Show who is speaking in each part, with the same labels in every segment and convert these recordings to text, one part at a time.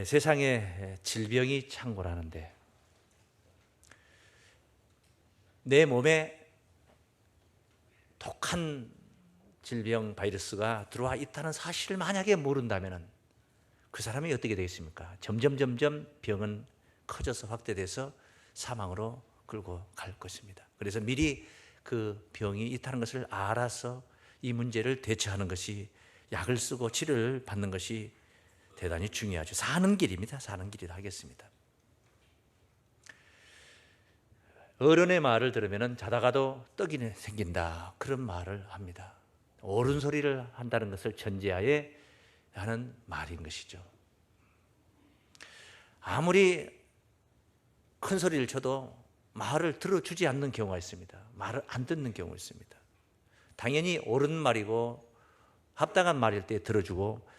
Speaker 1: 세상에 질병이 창궐하는데 내 몸에 독한 질병 바이러스가 들어와 있다는 사실을 만약에 모른다면 그 사람이 어떻게 되겠습니까? 점점 병은 커져서 확대돼서 사망으로 끌고 갈 것입니다. 그래서 미리 그 병이 있다는 것을 알아서 이 문제를 대처하는 것이, 약을 쓰고 치료를 받는 것이 대단히 중요하죠. 사는 길입니다. 사는 길이라 하겠습니다. 어른의 말을 들으면 자다가도 떡이 생긴다, 그런 말을 합니다. 옳은 소리를 한다는 것을 전제하에 하는 말인 것이죠. 아무리 큰 소리를 쳐도 말을 들어주지 않는 경우가 있습니다. 말을 안 듣는 경우가 있습니다. 당연히 옳은 말이고 합당한 말일 때 들어주고,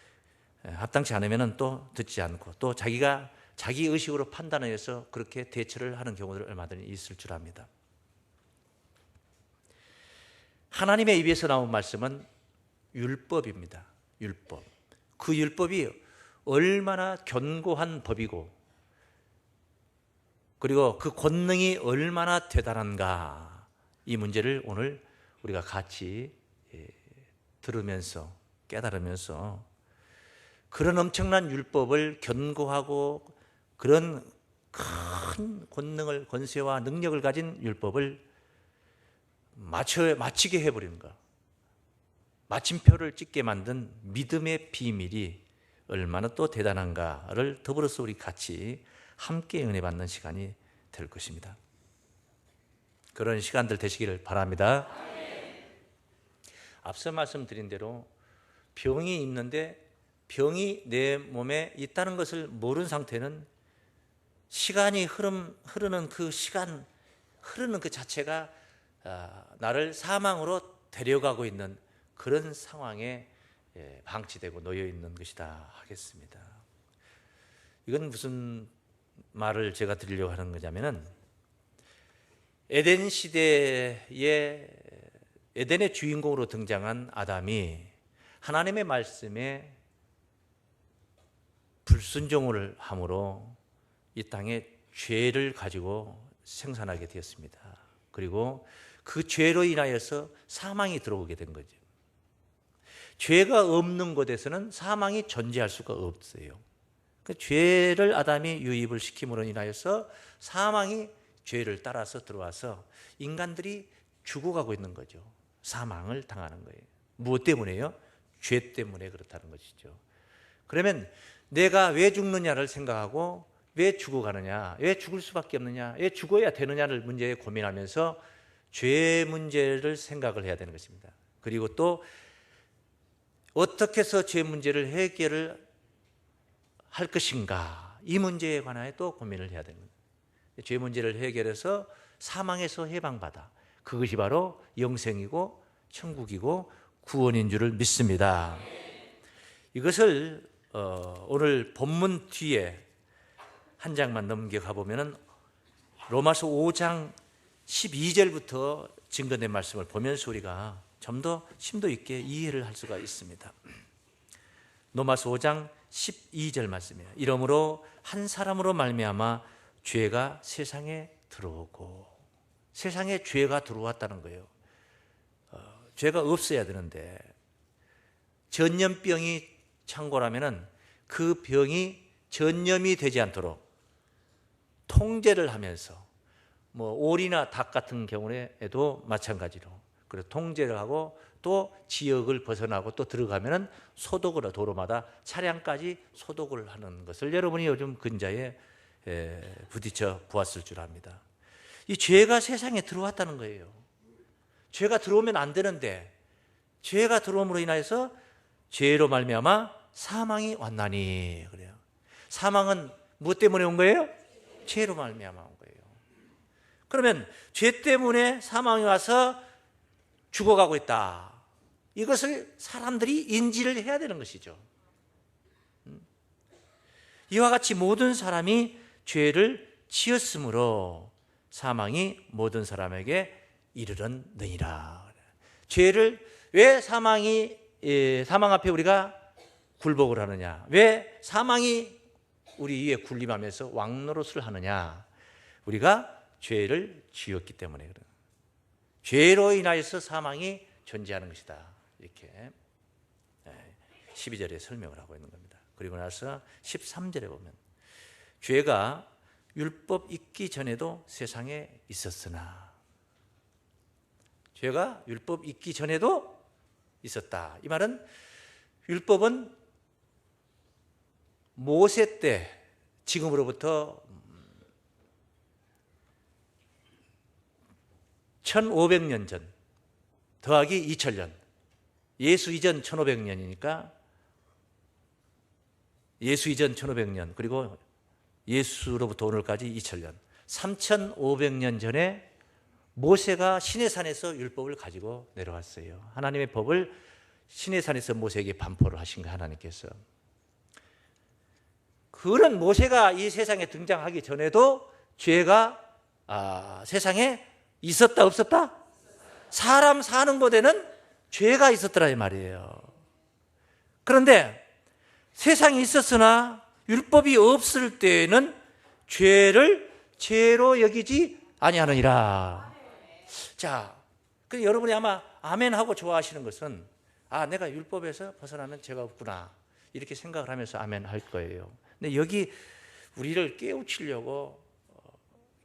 Speaker 1: 합당치 않으면 또 듣지 않고, 또 자기가 자기 의식으로 판단해서 그렇게 대처를 하는 경우들 얼마든지 있을 줄 압니다. 하나님의 입에서 나온 말씀은 율법입니다. 율법. 그 율법이 얼마나 견고한 법이고, 그리고 그 권능이 얼마나 대단한가, 이 문제를 오늘 우리가 같이 들으면서 깨달으면서 그런 엄청난 율법을, 견고하고 그런 큰 권능을, 권세와 능력을 가진 율법을 마치게 해버리는 것, 마침표를 찍게 만든 믿음의 비밀이 얼마나 또 대단한가를 더불어서 우리 같이 함께 은혜 받는 시간이 될 것입니다. 그런 시간들 되시기를 바랍니다. 앞서 말씀드린 대로 병이 있는데 병이 내 몸에 있다는 것을 모르는 상태는 시간이 흐르는 그 시간, 흐르는 그 자체가 나를 사망으로 데려가고 있는 그런 상황에 방치되고 놓여 있는 것이다 하겠습니다. 이건 무슨 말을 제가 드리려고 하는 거냐면은, 에덴 시대에 에덴의 주인공으로 등장한 아담이 하나님의 말씀에 불순종을 함으로 이 땅에 죄를 가지고 생산하게 되었습니다. 그리고 그 죄로 인하여서 사망이 들어오게 된 거죠. 죄가 없는 곳에서는 사망이 존재할 수가 없어요. 그 죄를 아담이 유입을 시킴으로 인하여서 사망이 죄를 따라서 들어와서 인간들이 죽어가고 있는 거죠. 사망을 당하는 거예요. 무엇 때문에요? 죄 때문에 그렇다는 것이죠. 그러면 내가 왜 죽느냐를 생각하고, 왜 죽어가느냐, 왜 죽을 수밖에 없느냐, 왜 죽어야 되느냐를 문제에 고민하면서 죄 문제를 생각을 해야 되는 것입니다. 그리고 또 어떻게 해서 죄 문제를 해결을 할 것인가, 이 문제에 관하여 또 고민을 해야 됩니다. 죄 문제를 해결해서 사망에서 해방받아, 그것이 바로 영생이고 천국이고 구원인 줄을 믿습니다. 이것을 오늘 본문 뒤에 한 장만 넘겨가 보면은 로마서 5장 12절부터 증거된 말씀을 보면서 우리가 좀 더 심도 있게 이해를 할 수가 있습니다. 로마서 5장 12절 말씀이에요. 이러므로 한 사람으로 말미암아 죄가 세상에 들어오고, 세상에 죄가 들어왔다는 거예요. 죄가 없어야 되는데, 전염병이 창궐하면은 그 병이 전염이 되지 않도록 통제를 하면서, 오리나 닭 같은 경우에도 마찬가지로 그래서 통제를 하고, 또 지역을 벗어나고 또 들어가면은 소독을, 도로마다 차량까지 소독을 하는 것을 여러분이 요즘 근자에 부딪혀 보았을 줄 압니다. 이 죄가 세상에 들어왔다는 거예요. 죄가 들어오면 안 되는데, 죄가 들어옴으로 인하여서 죄로 말미암아 사망이 왔나니, 그래요. 사망은 무엇 때문에 온 거예요? 죄로 말미암아 온 거예요. 그러면 죄 때문에 사망이 와서 죽어가고 있다, 이것을 사람들이 인지를 해야 되는 것이죠. 이와 같이 모든 사람이 죄를 지었으므로 사망이 모든 사람에게 이르렀느니라. 죄를 왜 사망 앞에 우리가 굴복을 하느냐, 왜 사망이 우리 위에 군림하면서 왕노릇을 하느냐? 우리가 죄를 지었기 때문에 그런. 죄로 인하여서 사망이 존재하는 것이다. 이렇게 12절에 설명을 하고 있는 겁니다. 그리고 나서 13절에 보면 죄가 율법 있기 전에도 세상에 있었으나, 죄가 율법 있기 전에도 있었다. 이 말은 율법은 모세 때, 지금으로부터 1500년 전 더하기 2000년, 예수 이전 1500년이니까 예수 이전 1500년, 그리고 예수로부터 오늘까지 2000년, 3500년 전에 모세가 시내산에서 율법을 가지고 내려왔어요. 하나님의 법을 시내산에서 모세에게 반포를 하신 거예요, 하나님께서. 그런 모세가 이 세상에 등장하기 전에도 죄가 세상에 있었다 없었다? 사람 사는 곳에는 죄가 있었더라 이 말이에요. 그런데 세상에 있었으나 율법이 없을 때에는 죄를 죄로 여기지 아니하느니라. 자, 그래서 여러분이 아마 아멘 하고 좋아하시는 것은 내가 율법에서 벗어나면 죄가 없구나 이렇게 생각을 하면서 아멘 할 거예요. 근데 여기 우리를 깨우치려고,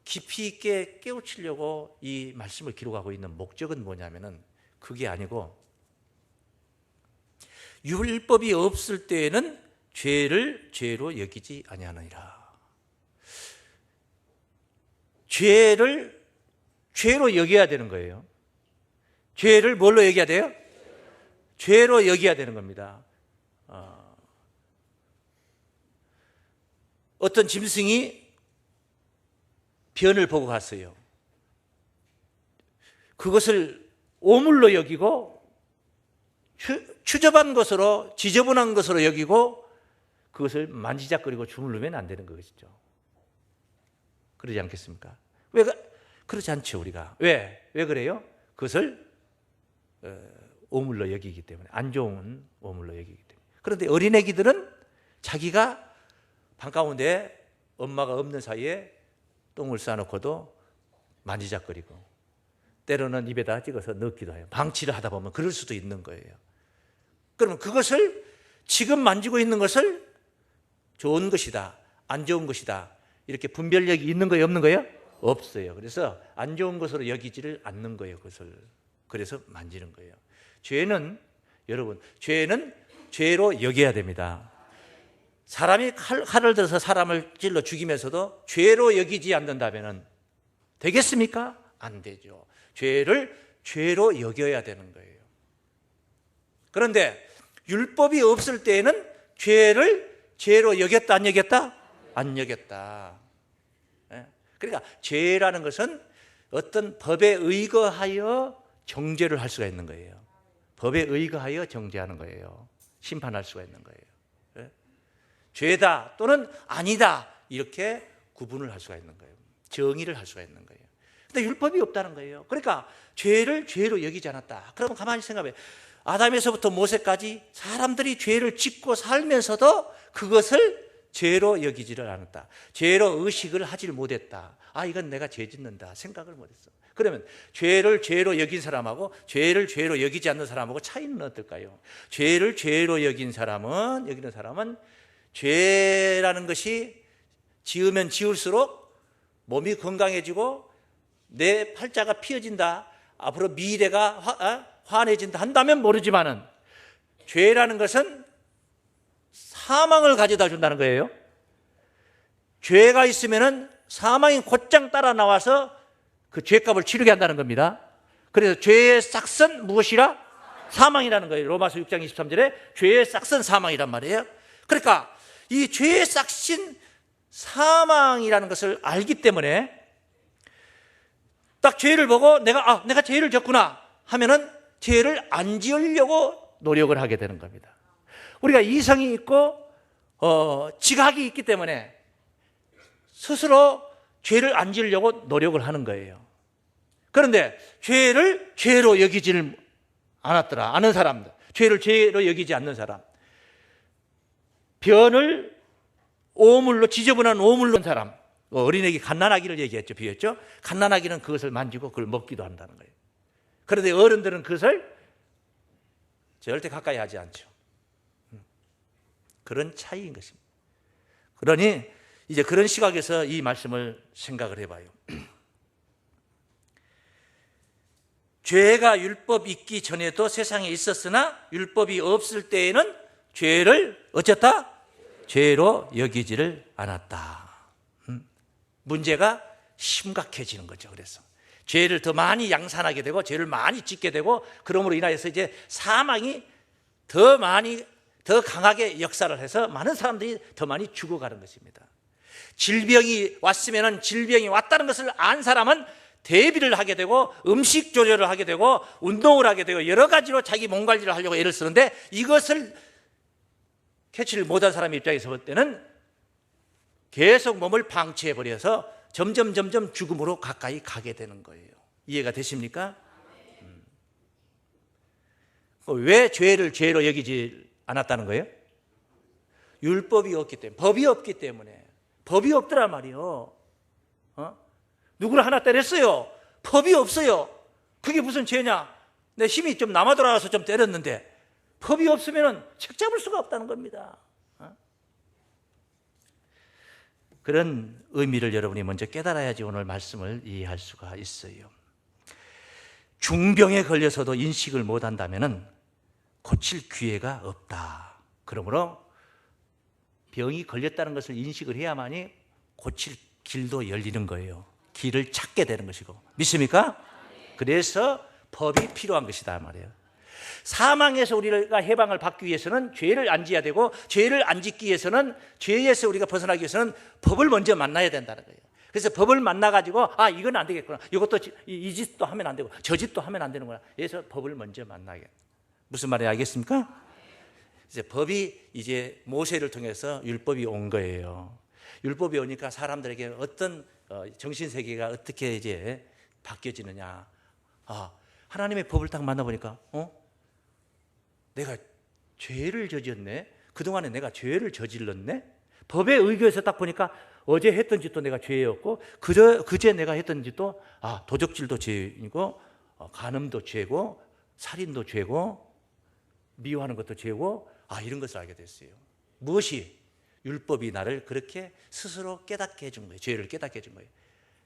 Speaker 1: 깊이 있게 깨우치려고 이 말씀을 기록하고 있는 목적은 뭐냐면은 그게 아니고, 율법이 없을 때에는 죄를 죄로 여기지 아니하느니라. 죄를 죄로 여겨야 되는 거예요. 죄를 뭘로 여겨야 돼요? 죄로 여겨야 되는 겁니다. 어떤 짐승이 변을 보고 갔어요. 그것을 오물로 여기고 추접한 것으로, 지저분한 것으로 여기고 그것을 만지작거리고 주물르면 안 되는 것이죠. 그러지 않겠습니까? 왜 그렇지 않죠, 우리가. 왜 그래요? 그것을 오물로 여기기 때문에, 안 좋은 오물로 여기기 때문에. 그런데 어린애기들은 자기가 방 가운데 엄마가 없는 사이에 똥을 싸놓고도 만지작거리고 때로는 입에다 찍어서 넣기도 해요. 방치를 하다 보면 그럴 수도 있는 거예요. 그러면 그것을, 지금 만지고 있는 것을 좋은 것이다, 안 좋은 것이다, 이렇게 분별력이 있는 거예요, 없는 거예요? 없어요. 그래서 안 좋은 것으로 여기지를 않는 거예요, 그것을. 그래서 만지는 거예요. 죄는, 여러분, 죄는 죄로 여겨야 됩니다. 사람이 칼을 들어서 사람을 찔러 죽이면서도 죄로 여기지 않는다면 되겠습니까? 안 되죠. 죄를 죄로 여겨야 되는 거예요. 그런데 율법이 없을 때에는 죄를 죄로 여겼다, 안 여겼다? 안 여겼다. 그러니까 죄라는 것은 어떤 법에 의거하여 정죄를 할 수가 있는 거예요. 법에 의거하여 정죄하는 거예요. 심판할 수가 있는 거예요. 죄다 또는 아니다 이렇게 구분을 할 수가 있는 거예요. 정의를 할 수가 있는 거예요. 근데 율법이 없다는 거예요. 그러니까 죄를 죄로 여기지 않았다. 그러면 가만히 생각해. 아담에서부터 모세까지 사람들이 죄를 짓고 살면서도 그것을 죄로 여기지를 않았다. 죄로 의식을 하지를 못했다. 이건 내가 죄 짓는다 생각을 못했어. 그러면 죄를 죄로 여긴 사람하고 죄를 죄로 여기지 않는 사람하고 차이는 어떨까요? 죄를 죄로 여기는 사람은 죄라는 것이 지으면 지을수록 몸이 건강해지고 내 팔자가 피어진다, 앞으로 미래가 환해진다 한다면 모르지만은 죄라는 것은 사망을 가져다 준다는 거예요. 죄가 있으면은 사망이 곧장 따라 나와서 그 죄값을 치르게 한다는 겁니다. 그래서 죄의 싹은 무엇이라? 사망이라는 거예요. 로마서 6장 23절에 죄의 싹은 사망이란 말이에요. 그러니까 이 죄의 싹인 사망이라는 것을 알기 때문에 딱 죄를 보고 내가 죄를 졌구나 하면은 죄를 안 지으려고 노력을 하게 되는 겁니다. 우리가 이성이 있고 지각이 있기 때문에 스스로 죄를 안 지으려고 노력을 하는 거예요. 그런데 죄를 죄로 여기지를 않은 사람들, 죄를 죄로 여기지 않는 사람, 변을 오물로 지저분한 오물로 사람, 어린애기 갓난아기를 얘기했죠. 비유했죠. 갓난아기는 그것을 만지고 그걸 먹기도 한다는 거예요. 그런데 어른들은 그것을 절대 가까이 하지 않죠. 그런 차이인 것입니다. 그러니 이제 그런 시각에서 이 말씀을 생각을 해봐요. 죄가 율법 있기 전에도 세상에 있었으나 율법이 없을 때에는 죄를 어쨌다? 죄로 여기지를 않았다. 문제가 심각해지는 거죠. 그래서 죄를 더 많이 양산하게 되고 죄를 많이 짓게 되고 그러므로 인하여서 이제 사망이 더 강하게 역사를 해서 많은 사람들이 더 많이 죽어가는 것입니다. 질병이 왔으면 질병이 왔다는 것을 안 사람은 대비를 하게 되고 음식 조절을 하게 되고 운동을 하게 되고 여러 가지로 자기 몸 관리를 하려고 애를 쓰는데 이것을 캐치를 못한 사람 입장에서 볼 때는 계속 몸을 방치해버려서 점점 죽음으로 가까이 가게 되는 거예요. 이해가 되십니까? 왜 죄를 죄로 여기지 않았다는 거예요? 율법이 없기 때문에, 법이 없기 때문에. 법이 없더란 말이요. 누구를 하나 때렸어요. 법이 없어요. 그게 무슨 죄냐? 내 힘이 좀 남아 돌아가서 좀 때렸는데 법이 없으면 책 잡을 수가 없다는 겁니다. 그런 의미를 여러분이 먼저 깨달아야지 오늘 말씀을 이해할 수가 있어요. 중병에 걸려서도 인식을 못한다면 고칠 기회가 없다. 그러므로 병이 걸렸다는 것을 인식을 해야만이 고칠 길도 열리는 거예요. 길을 찾게 되는 것이고. 믿습니까? 그래서 법이 필요한 것이다 말이에요. 사망에서 우리가 해방을 받기 위해서는 죄를 안 지어야 되고 죄를 안 짓기 위해서는 죄에서 우리가 벗어나기 위해서는 법을 먼저 만나야 된다는 거예요. 그래서 법을 만나가지고 이건 안 되겠구나. 이것도 이 짓도 하면 안 되고 저 짓도 하면 안 되는구나. 그래서 법을 먼저 만나게. 무슨 말인지 알겠습니까? 이제 법이 이제 모세를 통해서 율법이 온 거예요. 율법이 오니까 사람들에게 어떤 정신세계가 어떻게 이제 바뀌어지느냐. 하나님의 법을 딱 만나보니까 내가 죄를 저질렀네. 그동안에 내가 죄를 저질렀네. 법에 의거해서 딱 보니까 어제 했던 짓도 내가 죄였고 그제 내가 했던 짓도 도적질도 죄이고 간음도 죄고 살인도 죄고 미워하는 것도 죄고 이런 것을 알게 됐어요. 무엇이? 율법이 나를 그렇게 스스로 깨닫게 해준 거예요. 죄를 깨닫게 해준 거예요.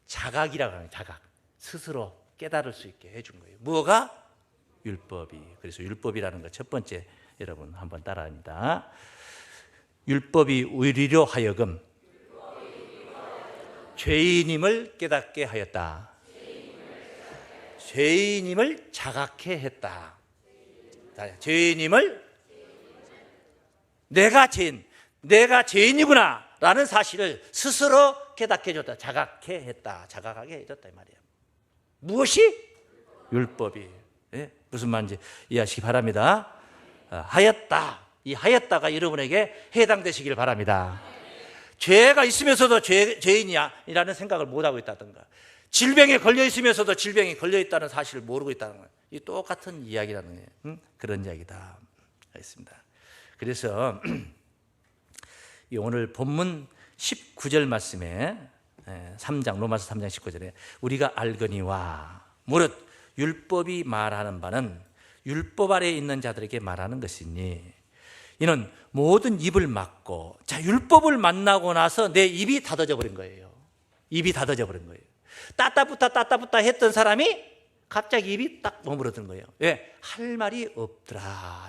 Speaker 1: 자각이라고 하는 자각. 스스로 깨달을 수 있게 해준 거예요. 뭐가? 율법이. 그래서 율법이라는 것 첫 번째 여러분 한번 따라합니다. 율법이 우리로 하여금 죄인임을 깨닫게 하였다. 죄인임을 자각해 했다. 죄인임을 내가 죄인이구나 라는 사실을 스스로 깨닫게 해줬다. 자각해 했다. 자각하게 해줬다 이 말이에요. 무엇이? 율법이. 무슨 말인지 이해하시기 바랍니다. 하였다. 이 하였다가 여러분에게 해당되시길 바랍니다. 죄가 있으면서도 죄인이라는 생각을 못하고 있다든가 질병에 걸려 있으면서도 질병에 걸려 있다는 사실을 모르고 있다는 거예요. 이 똑같은 이야기라는 거예요. 그런 이야기다. 알겠습니다. 그래서 오늘 본문 19절 말씀에 3장 로마서 3장 19절에 우리가 알거니와 무릇 율법이 말하는 바는 율법 아래에 있는 자들에게 말하는 것이니 이는 모든 입을 막고 율법을 만나고 나서 내 입이 닫아져 버린 거예요. 입이 닫아져 버린 거예요. 따따붙다 했던 사람이 갑자기 입이 딱 머무르든 거예요. 왜? 할 말이 없더라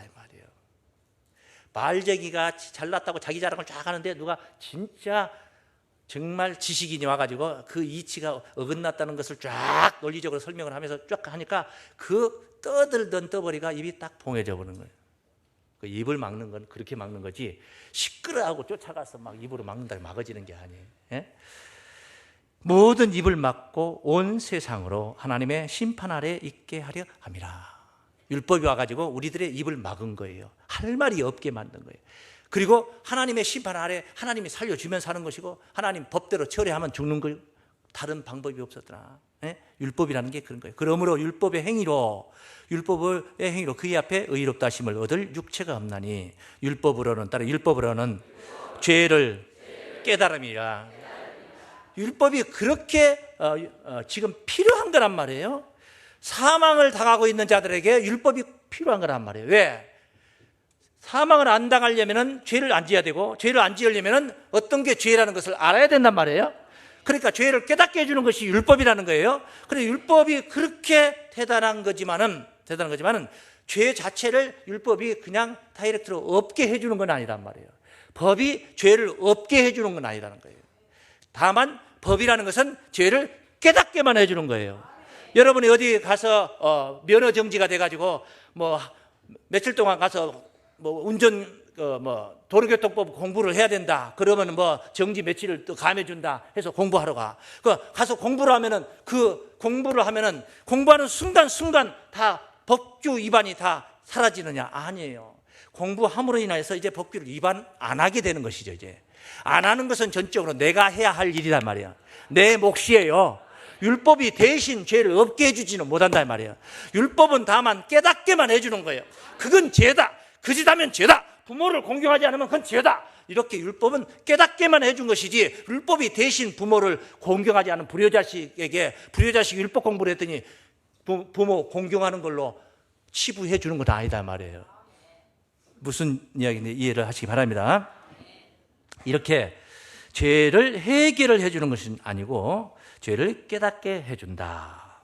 Speaker 1: 이 말이에요. 말쟁이가 잘났다고 자기 자랑을 쫙 하는데 누가 진짜 정말 지식인이 와가지고 그 이치가 어긋났다는 것을 쫙 논리적으로 설명을 하면서 쫙 하니까 그 떠들던 떠버리가 입이 딱 봉해져 버는 거예요. 그 입을 막는 건 그렇게 막는 거지 시끄러하고 쫓아가서 막 입으로 막는다 막아지는 게 아니에요. 모든 입을 막고 온 세상으로 하나님의 심판 아래 있게 하려 함이라. 율법이 와가지고 우리들의 입을 막은 거예요. 할 말이 없게 만든 거예요. 그리고 하나님의 심판 아래 하나님이 살려주면 사는 것이고 하나님 법대로 처리하면 죽는 거 다른 방법이 없었더라. 율법이라는 게 그런 거예요. 그러므로 율법의 행위로 그의 앞에 의롭다 하심을 얻을 육체가 없나니 율법으로는 죄를 깨달음이라. 율법이 그렇게 지금 필요한 거란 말이에요. 사망을 당하고 있는 자들에게 율법이 필요한 거란 말이에요. 왜? 사망을 안 당하려면 죄를 안 지어야 되고, 죄를 안 지으려면 어떤 게 죄라는 것을 알아야 된단 말이에요. 그러니까 죄를 깨닫게 해주는 것이 율법이라는 거예요. 그래서 율법이 그렇게 대단한 거지만은 죄 자체를 율법이 그냥 다이렉트로 없게 해주는 건 아니란 말이에요. 법이 죄를 없게 해주는 건 아니라는 거예요. 다만 법이라는 것은 죄를 깨닫게만 해주는 거예요. 여러분이 어디 가서 면허 정지가 돼가지고 뭐 며칠 동안 가서 뭐 운전 도로교통법 공부를 해야 된다. 그러면 뭐 정지 며칠을 또 감해준다 해서 공부하러 가. 가서 공부를 하면은 공부하는 순간 다 법규 위반이 다 사라지느냐? 아니에요. 공부함으로 인해서 이제 법규를 위반 안 하게 되는 것이죠. 이제 안 하는 것은 전적으로 내가 해야 할 일이란 말이야. 내 몫이에요. 율법이 대신 죄를 없게 해주지는 못한단 말이에요. 율법은 다만 깨닫게만 해주는 거예요. 그건 죄다. 그 짓 하면 죄다. 부모를 공경하지 않으면 그건 죄다. 이렇게 율법은 깨닫게만 해준 것이지, 율법이 대신 부모를 공경하지 않은 불효자식에게 불효자식 율법 공부를 했더니 부모 공경하는 걸로 치부해 주는 건 아니다 말이에요. 무슨 이야기인지 이해를 하시기 바랍니다. 이렇게 죄를 해결을 해주는 것은 아니고 죄를 깨닫게 해준다.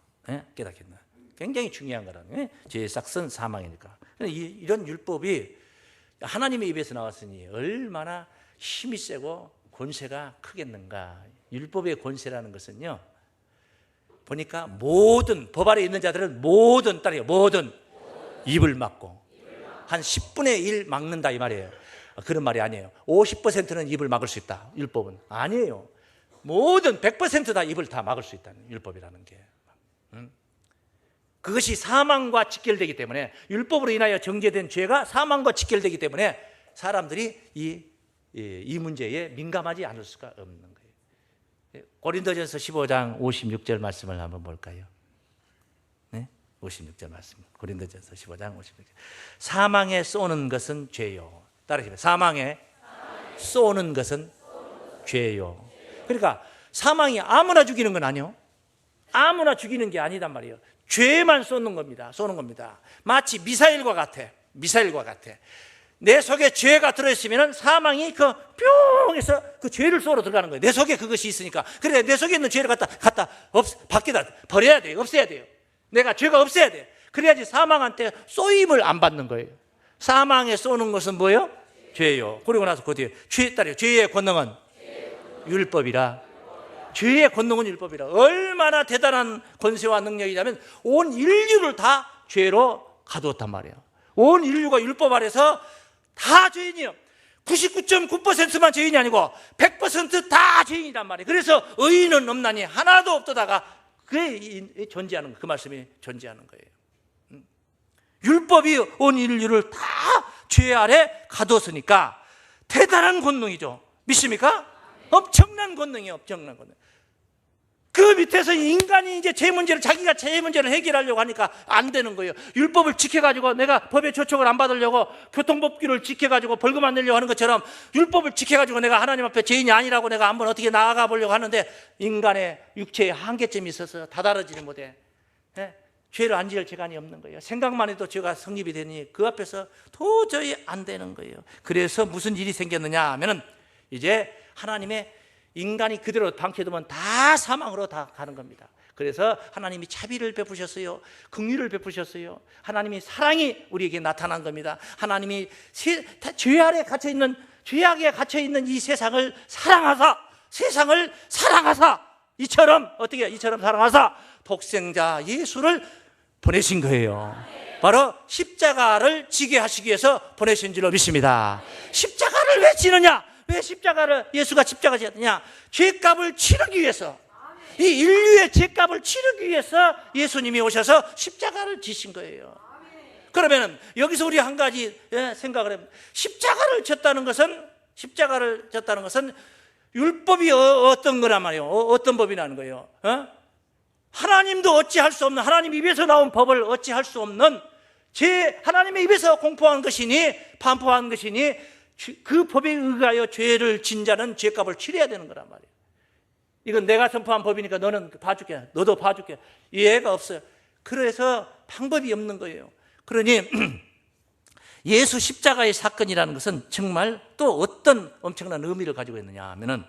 Speaker 1: 깨닫게 해준다. 굉장히 중요한 거라는, 죄의 싹은 사망이니까. 이런 율법이 하나님의 입에서 나왔으니 얼마나 힘이 세고 권세가 크겠는가. 율법의 권세라는 것은요, 보니까 모든 법 아래 있는 자들은 모든 입을 막고 한 10분의 1 막는다 이 말이에요. 그런 말이 아니에요. 50%는 입을 막을 수 있다. 율법은 아니에요. 모든 100% 다 입을 다 막을 수 있다는 율법이라는 게. 그것이 사망과 직결되기 때문에, 율법으로 인하여 정죄된 죄가 사망과 직결되기 때문에 사람들이 이 문제에 민감하지 않을 수가 없는 거예요. 고린도전서 15장 56절 말씀을 한번 볼까요? 네? 56절 말씀. 고린도전서 15장 56절. 사망에 쏘는 것은 죄요. 따라하시면, 사망에 쏘는 것은 죄요. 그러니까 사망이 아무나 죽이는 건 아니요. 아무나 죽이는 게 아니단 말이에요. 죄만 쏘는 겁니다. 마치 미사일과 같아. 내 속에 죄가 들어있으면 사망이 뿅 해서 그 죄를 쏘러 들어가는 거예요. 내 속에 그것이 있으니까. 그래, 내 속에 있는 죄를 갖다 밖에다 버려야 돼요. 없애야 돼요. 내가 죄가 없애야 돼요. 그래야지 사망한테 쏘임을 안 받는 거예요. 사망에 쏘는 것은 뭐예요? 죄요. 그리고 나서 그 뒤에 죄의 권능은 율법이라. 죄의 권능은 율법이라. 얼마나 대단한 권세와 능력이냐면 온 인류를 다 죄로 가두었단 말이에요. 온 인류가 율법 아래서 다 죄인이에요. 99.9%만 죄인이 아니고 100% 다 죄인이란 말이에요. 그래서 의인은 없나니 하나도 없도다가 그게 존재하는 거예요. 그 말씀이 존재하는 거예요. 율법이 온 인류를 다 죄 아래 가두었으니까 대단한 권능이죠. 믿습니까? 엄청난 권능이에요. 엄청난 권능. 그 밑에서 인간이 이제 자기가 죄 문제를 해결하려고 하니까 안 되는 거예요. 율법을 지켜가지고 내가 법의 조촉을 안 받으려고 교통법규를 지켜가지고 벌금 안 내려고 하는 것처럼 율법을 지켜가지고 내가 하나님 앞에 죄인이 아니라고 내가 한번 어떻게 나아가 보려고 하는데 인간의 육체에 한계점이 있어서 다다르지는 못해. 죄를 안 지을 재간이 없는 거예요. 생각만 해도 죄가 성립이 되니 그 앞에서 도저히 안 되는 거예요. 그래서 무슨 일이 생겼느냐 하면은 이제 하나님의 인간이 그대로 방치해두면 다 사망으로 다 가는 겁니다. 그래서 하나님이 자비를 베푸셨어요. 긍휼을 베푸셨어요. 하나님이 사랑이 우리에게 나타난 겁니다. 하나님이 죄악에 갇혀있는 이 세상을 사랑하사 이처럼 사랑하사 독생자 예수를 보내신 거예요. 바로 십자가를 지게 하시기 위해서 보내신 줄로 믿습니다. 십자가를 왜 지느냐? 왜 예수가 십자가 지었느냐? 죄값을 치르기 위해서, 이 인류의 죄값을 치르기 위해서 예수님이 오셔서 십자가를 지신 거예요. 그러면 여기서 우리 한 가지 생각을 해보면, 십자가를 졌다는 것은 율법이 어떤 거란 말이에요. 어떤 법이라는 거예요. 하나님도 어찌할 수 없는, 하나님 입에서 나온 법을 어찌할 수 없는 하나님의 입에서 공포한 것이니 반포한 것이니 그 법에 의하여 죄를 진 자는 죄값을 치러야 되는 거란 말이에요. 이건 내가 선포한 법이니까 너는 봐줄게, 너도 봐줄게, 이해가 없어요. 그래서 방법이 없는 거예요. 그러니 예수 십자가의 사건이라는 것은 정말 또 어떤 엄청난 의미를 가지고 있느냐 하면은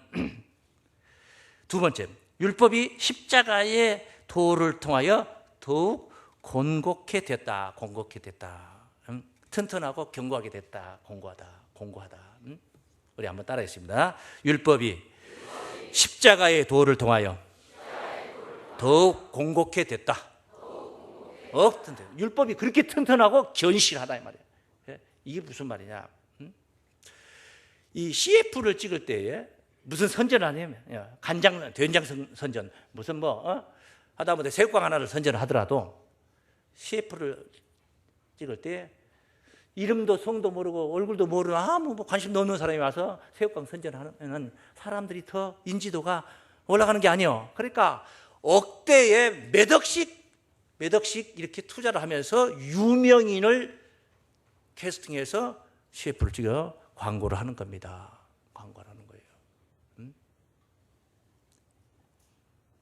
Speaker 1: 두 번째, 율법이 십자가의 도를 통하여 더욱 곤곡해 됐다. 튼튼하고 견고하게 됐다. 공고하다. 우리 한번 따라하겠습니다. 율법이 십자가의 도를 통하여 더욱 공곡해 됐다. 율법이 그렇게 튼튼하고 견실하다 이 말이에요. 이게 무슨 말이냐? 이 CF를 찍을 때에 무슨 선전을 하냐면 간장, 된장 선전, 무슨 하다못해 새우깡 하나를 선전을 하더라도 CF를 찍을 때 이름도 성도 모르고 얼굴도 모르는 아무 관심도 없는 사람이 와서 새우깡 선전하면 사람들이 더 인지도가 올라가는 게 아니에요. 그러니까 억대의 몇 억씩 이렇게 투자를 하면서 유명인을 캐스팅해서 CF를 찍어 광고를 하는 겁니다. 광고를 하는 거예요.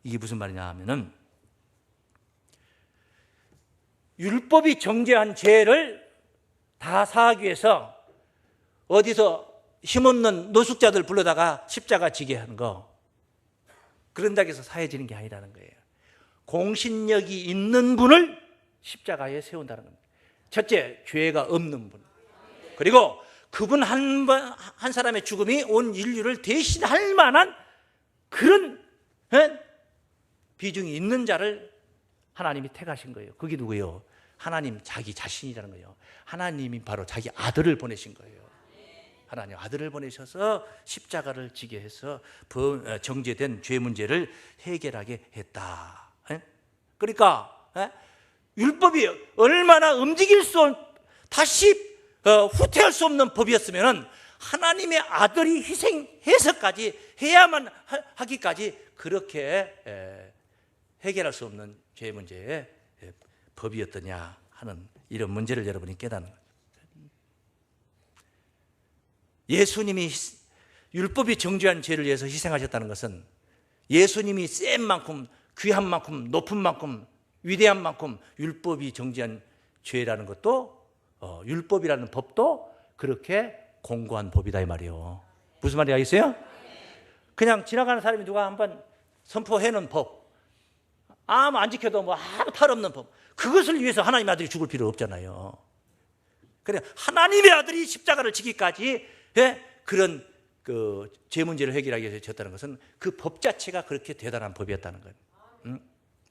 Speaker 1: 이게 무슨 말이냐 하면은 율법이 정죄한 죄를 다 사하기 위해서 어디서 힘없는 노숙자들 불러다가 십자가 지게 하는 거, 그런다고 해서 사해지는 게 아니라는 거예요. 공신력이 있는 분을 십자가에 세운다는 겁니다. 첫째, 죄가 없는 분. 그리고 그분 한 사람의 죽음이 온 인류를 대신할 만한 그런 비중이 있는 자를 하나님이 택하신 거예요. 그게 누구예요? 하나님 자기 자신이라는 거예요. 하나님이 바로 자기 아들을 보내신 거예요. 하나님 아들을 보내셔서 십자가를 지게 해서 정죄된 죄 문제를 해결하게 했다. 그러니까 율법이 얼마나 움직일 수 없는, 다시 후퇴할 수 없는 법이었으면 하나님의 아들이 희생해서까지 해야만 하기까지 그렇게 해결할 수 없는 죄 문제의 법이었더냐 하는 이런 문제를 여러분이 깨닫는 거예요. 예수님이 율법이 정죄한 죄를 위해서 희생하셨다는 것은 예수님이 센 만큼, 귀한 만큼, 높은 만큼, 위대한 만큼 율법이 정죄한 죄라는 것도 율법이라는 법도 그렇게 공고한 법이다 이 말이에요. 무슨 말인지 알겠어요? 그냥 지나가는 사람이 누가 한번 선포해놓은 법, 아무 안 지켜도 아무 탈 없는 법, 그것을 위해서 하나님의 아들이 죽을 필요 없잖아요. 그래, 하나님의 아들이 십자가를 지기까지 그런 죄 문제를 해결하기 위해서 졌다는 것은 그 법 자체가 그렇게 대단한 법이었다는 거예요.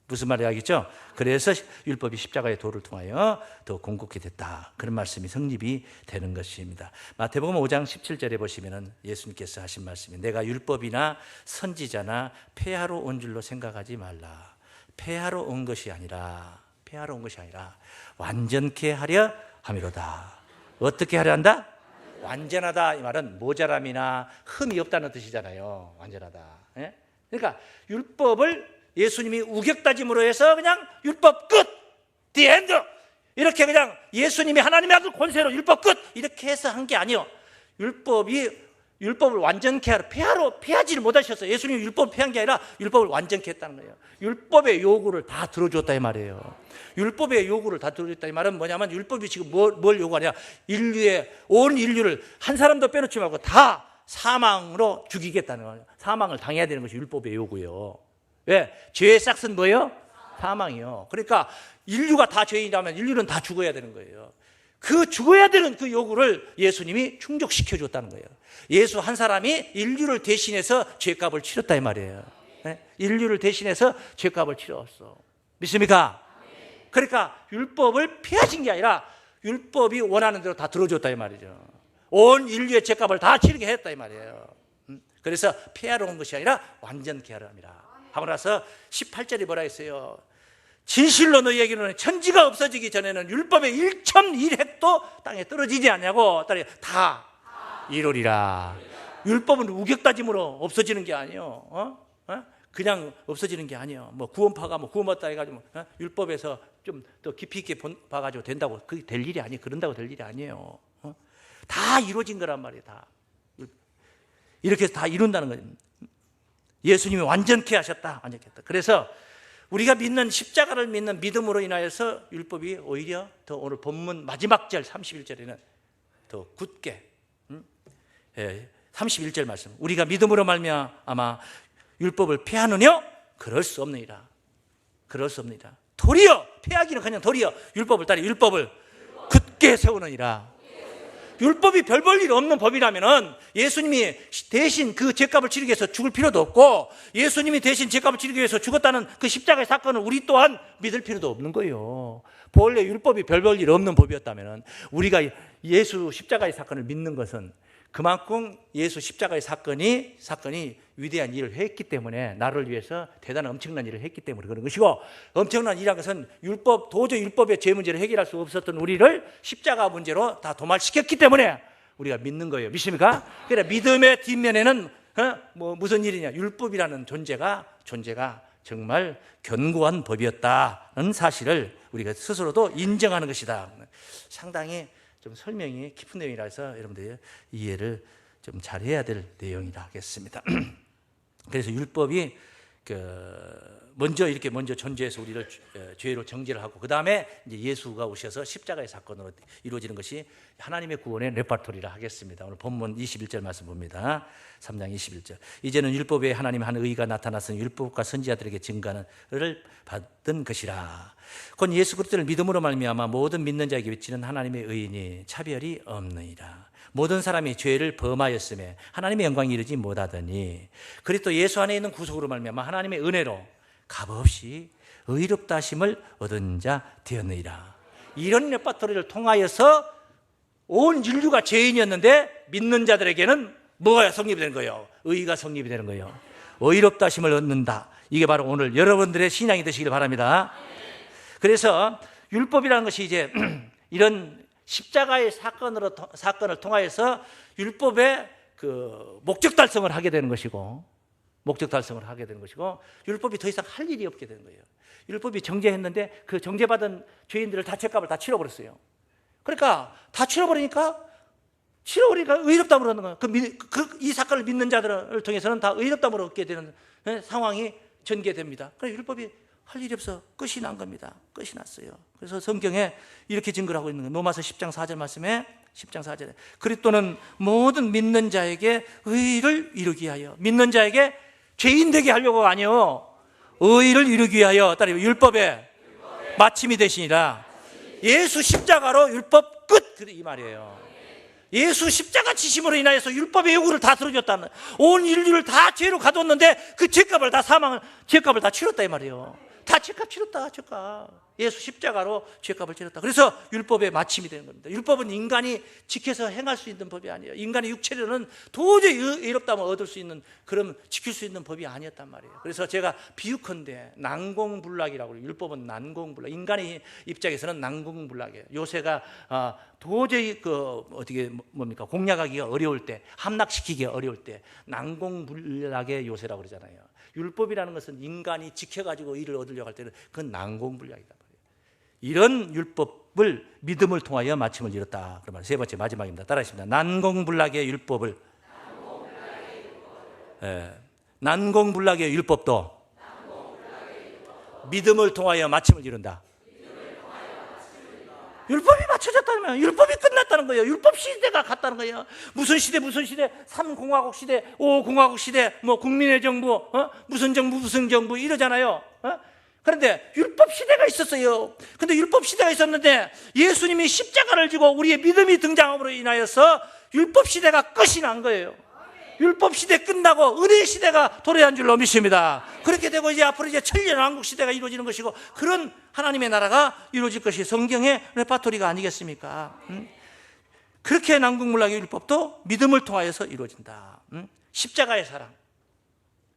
Speaker 1: 무슨 말인지 알겠죠? 그래서 율법이 십자가의 도를 통하여 더 공고케 됐다. 그런 말씀이 성립이 되는 것입니다. 마태복음 5장 17절에 보시면은 예수님께서 하신 말씀이, 내가 율법이나 선지자나 폐하러 온 줄로 생각하지 말라. 폐하러 온 것이 아니라 완전케 하려 함이로다. 어떻게 하려 한다? 완전하다. 이 말은 모자람이나 흠이 없다는 뜻이잖아요. 완전하다. 그러니까 율법을 예수님이 우격다짐으로 해서 그냥 율법 끝! The end! 이렇게 그냥 예수님이 하나님의 아들 권세로 율법 끝! 이렇게 해서 한 게 아니에요. 율법을 완전케 하러 폐하지를 못하셨어요. 예수님이 율법을 폐한 게 아니라 율법을 완전케 했다는 거예요. 율법의 요구를 다 들어줬다 이 말이에요. 율법의 요구를 다 들어줬다 이 말은 뭐냐면, 율법이 지금 뭘 요구하냐, 온 인류를 한 사람도 빼놓지 말고 다 사망으로 죽이겠다는 거예요. 사망을 당해야 되는 것이 율법의 요구예요. 왜? 죄의 싹은 뭐예요? 사망이요. 그러니까 인류가 다 죄인이라면 인류는 다 죽어야 되는 거예요. 그 죽어야 되는 그 요구를 예수님이 충족시켜 줬다는 거예요. 예수 한 사람이 인류를 대신해서 죄값을 치렀다 이 말이에요. 인류를 대신해서 죄값을 치렀어. 믿습니까? 그러니까 율법을 폐하신 게 아니라 율법이 원하는 대로 다 들어줬다 이 말이죠. 온 인류의 죄값을 다 치르게 했다 이 말이에요. 그래서 폐하러 온 것이 아니라 완전케 하려 함이라 하고 나서 18절이 뭐라 했어요? 진실로 너희에게는 천지가 없어지기 전에는 율법의 1.1획도 땅에 떨어지지 않냐고, 다 이루리라. 율법은 우격다짐으로 없어지는 게 아니에요. 그냥 없어지는 게 아니에요. 구원파가 구원받다 해가지고 율법에서 좀 더 깊이 있게 봐가지고 된다고, 그게 될 일이 아니에요. 그런다고 될 일이 아니에요. 다 이루어진 거란 말이에요. 다 이렇게 해서 다 이룬다는 거예요. 예수님이 완전케 하셨다. 완전케 했다. 그래서 우리가 믿는 십자가를 믿는 믿음으로 인하여서 율법이 오히려 더 오늘 본문 마지막 절 31절에는 더 굳게 31절 말씀, 우리가 믿음으로 말미암아 율법을 폐하느냐? 그럴 수 없느니라. 그럴 수 없느니라. 도리어 폐하기는 그냥 도리어 율법을 따리 율법을 굳게 세우느니라. 율법이 별 볼 일 없는 법이라면은 예수님이 대신 그 죄값을 치르기 위해서 죽을 필요도 없고, 예수님이 대신 죄값을 치르기 위해서 죽었다는 그 십자가의 사건을 우리 또한 믿을 필요도 없는 거예요. 본래 율법이 별 볼 일 없는 법이었다면은 우리가 예수 십자가의 사건을 믿는 것은 그만큼 예수 십자가의 사건이 위대한 일을 했기 때문에, 나를 위해서 대단한 엄청난 일을 했기 때문에 그런 것이고, 엄청난 일이라는 것은 도저히 율법의 죄 문제를 해결할 수 없었던 우리를 십자가 문제로 다 도말시켰기 때문에 우리가 믿는 거예요. 믿습니까? 그러니까 믿음의 뒷면에는 무슨 일이냐? 율법이라는 존재가 정말 견고한 법이었다는 사실을 우리가 스스로도 인정하는 것이다. 상당히 좀 설명이 깊은 내용이라서 여러분들이 이해를 좀 잘해야 될 내용이라 하겠습니다. 그래서 율법이 먼저 존재해서 우리를 죄로 정죄를 하고, 그 다음에 이제 예수가 오셔서 십자가의 사건으로 이루어지는 것이 하나님의 구원의 레파토리라 하겠습니다. 오늘 본문 21절 말씀 봅니다. 3장 21절. 이제는 율법에 하나님 한 의가 나타났으니 율법과 선지자들에게 증거를 받은 것이라. 곧 예수 그리스도를 믿음으로 말미암아 모든 믿는 자에게 비치는 하나님의 의인이 차별이 없느니라. 모든 사람이 죄를 범하였음에 하나님의 영광이 이르지 못하더니 그리스도 예수 안에 있는 구속으로 말미암아 하나님의 은혜로 값없이 의롭다 하심을 얻은 자 되었느니라. 이런 레파토리를 통하여서 온 인류가 죄인이었는데 믿는 자들에게는 뭐가 성립이 되는 거예요? 의가 성립이 되는 거예요. 의롭다 하심을 얻는다. 이게 바로 오늘 여러분들의 신앙이 되시길 바랍니다. 그래서 율법이라는 것이 이제 이런 십자가의 사건을 통하여서 율법의 그 목적 달성을 하게 되는 것이고, 율법이 더 이상 할 일이 없게 되는 거예요. 율법이 정죄했는데 그 정죄받은 죄인들을 다 죄값을 다 치러버렸어요. 그러니까 다 치러버리니까 의롭다함을 얻는 거예요. 이 사건을 믿는 자들을 통해서는 다 의롭다함을 얻게 되는 상황이 전개됩니다. 그래서 율법이 할 일이 없어 끝이 난 겁니다. 끝이 났어요. 그래서 성경에 이렇게 증거를 하고 있는 거예요. 로마서 10장 4절 말씀에 10장 4절에 그리스도는 모든 믿는 자에게 의를 이루기 위하여, 믿는 자에게 죄인 되게 하려고가 아니요 의를 이루기 위하여, 따라서 율법의 마침이 되시니라. 예수 십자가로 율법 끝, 이 말이에요. 예수 십자가 지심으로 인하여서 율법의 요구를 다 들어줬다는, 온 인류를 다 죄로 가뒀는데 그 죄값을 다 치렀다 이 말이에요. 다 죄값 치렀다. 예수 십자가로 죄값을 치렀다. 그래서 율법의 마침이 되는 겁니다. 율법은 인간이 지켜서 행할 수 있는 법이 아니에요. 인간의 육체로는 도저히 의롭다함을 얻을 수 있는, 그런 지킬 수 있는 법이 아니었단 말이에요. 그래서 제가 비유컨대 난공불락이라고 해요. 율법은 난공불락. 인간의 입장에서는 난공불락이에요. 요새가 도저히 공략하기가 어려울 때, 함락시키기가 어려울 때 난공불락의 요새라고 그러잖아요. 율법이라는 것은 인간이 지켜가지고 일을 얻으려고 할 때는 그건 난공불락이다. 이런 율법을 믿음을 통하여 마침을 이뤘다. 그러면 세 번째 마지막입니다. 따라하십니다. 난공불락의 율법을, 난공불락의 율법도 믿음을 통하여 마침을 이룬다. 율법이 맞춰졌다면 율법이 끝났다는 거예요. 율법 시대가 갔다는 거예요. 무슨 시대 3공화국 시대, 5공화국 시대, 국민의 정부, 무슨 정부 이러잖아요. 그런데 율법 시대가 있었어요. 근데 율법 시대가 있었는데 예수님이 십자가를 지고 우리의 믿음이 등장함으로 인하여서 율법 시대가 끝이 난 거예요. 율법 시대 끝나고 은혜 시대가 도래한 줄로 믿습니다. 그렇게 되고 이제 앞으로 천년 왕국 시대가 이루어지는 것이고, 그런 하나님의 나라가 이루어질 것이 성경의 레파토리가 아니겠습니까? 그렇게 난공불락의 율법도 믿음을 통하여서 이루어진다. 십자가의 사랑,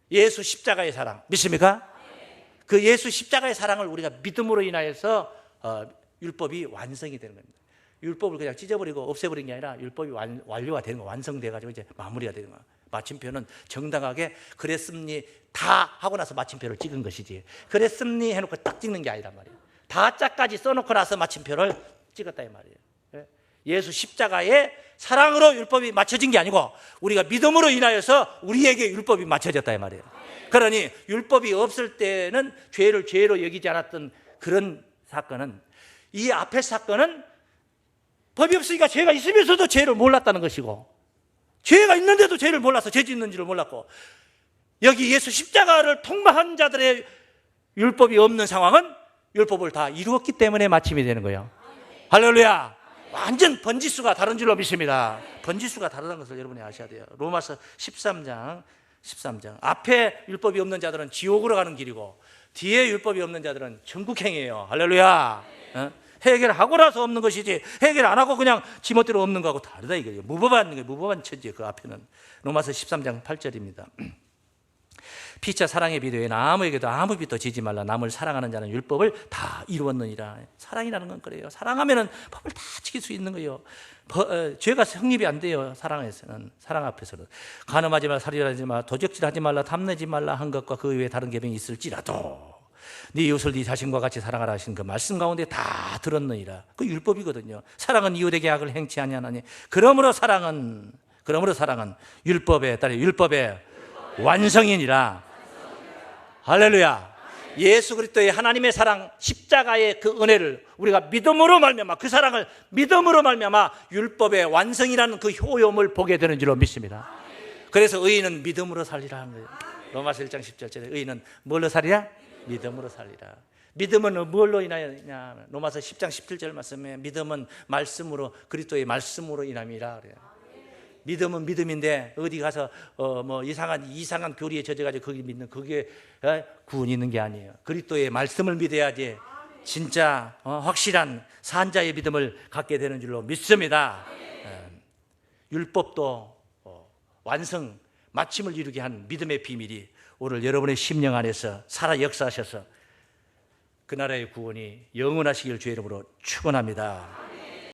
Speaker 1: 예수 십자가의 사랑 믿습니까? 그 예수 십자가의 사랑을 우리가 믿음으로 인하여서 율법이 완성이 되는 겁니다. 율법을 그냥 찢어버리고 없애버린 게 아니라 율법이 완료가 되는 거, 완성돼가지고 이제 마무리가 되는 거야. 마침표는 정당하게 그랬습니다 하고 나서 마침표를 찍은 것이지, 그랬습니 해놓고 딱 찍는 게 아니란 말이에요. 다짜까지 써놓고 나서 마침표를 찍었다 이 말이에요. 예수 십자가의 사랑으로 율법이 맞춰진 게 아니고 우리가 믿음으로 인하여서 우리에게 율법이 맞춰졌다 이 말이에요. 그러니 율법이 없을 때는 죄를 죄로 여기지 않았던 그런 사건은, 이 앞에 사건은 법이 없으니까 죄가 있으면서도 죄를 몰랐다는 것이고, 죄가 있는데도 죄를 몰라서 죄 짓는 줄을 몰랐고, 여기 예수 십자가를 통과한 자들의 율법이 없는 상황은 율법을 다 이루었기 때문에 마침이 되는 거예요. 할렐루야. 완전 번지수가 다른 줄로 믿습니다. 번지수가 다르다는 것을 여러분이 아셔야 돼요. 로마서 13장 앞에 율법이 없는 자들은 지옥으로 가는 길이고 뒤에 율법이 없는 자들은 천국행이에요. 할렐루야. 해결하고 나서 없는 것이지 해결 안 하고 그냥 지멋대로 없는 거하고 다르다 이거예요. 무법한 천지예요. 그 앞에는. 로마서 13장 8절입니다. 피차 사랑의 비도에 아무에게도 아무 빚도 지지 말라. 남을 사랑하는 자는 율법을 다 이루었느니라. 사랑이라는 건 그래요. 사랑하면은 법을 다 지킬 수 있는 거예요. 죄가 성립이 안 돼요. 사랑에서는, 사랑 앞에서는. 간음하지 말라, 살인하지 말라, 도적질하지 말라, 탐내지 말라 한 것과 그 외에 다른 계명이 있을지라도 네 이웃을 네 자신과 같이 사랑하라 하신 그 말씀 가운데 다 들었느니라. 그 율법이거든요. 사랑은 이웃에게 악을 행치 아니하나니 그러므로 사랑은 율법에 따라 율법의 완성이니라. 할렐루야. 예수 그리스도의 하나님의 사랑, 십자가의 그 은혜를 우리가 믿음으로 말미암아, 그 사랑을 믿음으로 말미암아 율법의 완성이라는 그 효용을 보게 되는 줄로 믿습니다. 그래서 의인은 믿음으로 살리라 하는 거예요. 로마서 1장 10절에 의인은 뭘로 살리라? 믿음으로 살리라. 믿음은 뭘로 인하였냐? 로마서 10장 17절 말씀에 믿음은 말씀으로, 그리스도의 말씀으로 인함이라 그래요. 믿음은 믿음인데 어디 가서 이상한 교리에 젖어가지고 거기 믿는, 거기에 구원이 있는 게 아니에요. 그리스도의 말씀을 믿어야지 진짜 확실한 산자의 믿음을 갖게 되는 줄로 믿습니다. 율법도 완성, 마침을 이루게 한 믿음의 비밀이 오늘 여러분의 심령 안에서 살아 역사하셔서 그 나라의 구원이 영원하시길 주의 이름으로 축원합니다.